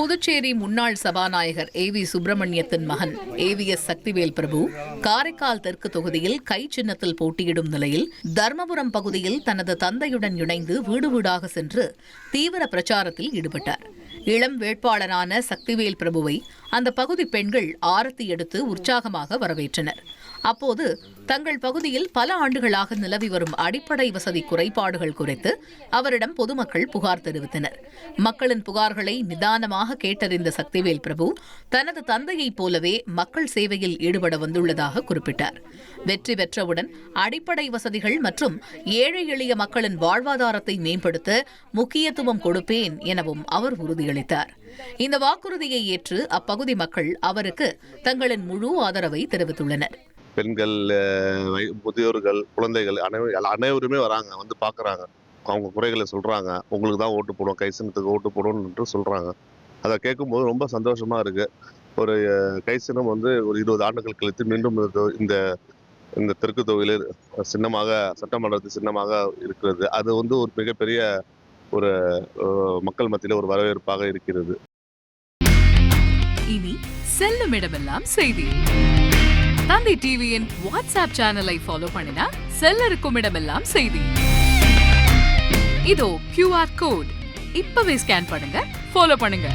புதுச்சேரி முன்னாள் சபாநாயகர் ஏவி சுப்பிரமணியத்தின் மகன் ஏவிஎஸ் சக்திவேல் பிரபு காரைக்கால் தெற்கு தொகுதியில் கை சின்னத்தில் போட்டியிடும் நிலையில் தர்மபுரம் பகுதியில் தனது தந்தையுடன் இணைந்து வீடு வீடாக சென்று தீவிர பிரச்சாரத்தில் ஈடுபட்டார். இளம் வேட்பாளரான சக்திவேல் பிரபுவை அந்த பகுதி பெண்கள் ஆரத்தி எடுத்து உற்சாகமாக வரவேற்றனர். அப்போது தங்கள் பகுதியில் பல ஆண்டுகளாக நிலவி வரும் அடிப்படை வசதி குறைபாடுகள் குறித்து அவரிடம் பொதுமக்கள் புகார் தெரிவித்தனர். மக்களின் புகார்களை நிதானமாக கேட்டறிந்த சக்திவேல் பிரபு தனது தந்தையைப் போலவே மக்கள் சேவையில் ஈடுபட வந்துள்ளதாக குறிப்பிட்டார். வெற்றி பெற்றவுடன் அடிப்படை வசதிகள் மற்றும் ஏழை எளிய மக்களின் வாழ்வாதாரத்தை மேம்படுத்த முக்கியத்துவம் கொடுப்பேன் எனவும் அவர் உறுதியளித்தார். இந்த வாக்குறுதியை ஏற்று அப்பகுதி மக்கள் அவருக்கு தங்களின் முழு ஆதரவை தெரிவித்துள்ளனர். பெண்கள், முதியோர்கள், குழந்தைகள் அனைவருமே வராங்க, வந்து பார்க்குறாங்க. அவங்க குறைகளை சொல்கிறாங்க. உங்களுக்கு தான் ஓட்டு போடுவோம், கைசின்னத்துக்கு ஓட்டு போடுவோம் என்று சொல்கிறாங்க. அதை கேட்கும்போது ரொம்ப சந்தோஷமாக இருக்குது. ஒரு கைசின்னம் வந்து ஒரு 20 ஆண்டுகள் கழித்து மீண்டும் இந்த இந்த தெற்கு தொகுதியில் சின்னமாக சட்டமன்றத்தில் சின்னமாக இருக்கிறது. அது வந்து ஒரு மிகப்பெரிய ஒரு மக்கள் மத்தியில் ஒரு வரவேற்பாக இருக்கிறது. இனி செல்லும் இடமெல்லாம் செய்தி. தந்தி டிவியின் வாட்ஸ்அப் சேனலை ஃபாலோ பண்ணினா செல்ல இருக்கும் இடமெல்லாம் செய்தி. இதோ QR கோட் இப்பவே ஸ்கேன் பண்ணுங்க, ஃபாலோ பண்ணுங்க.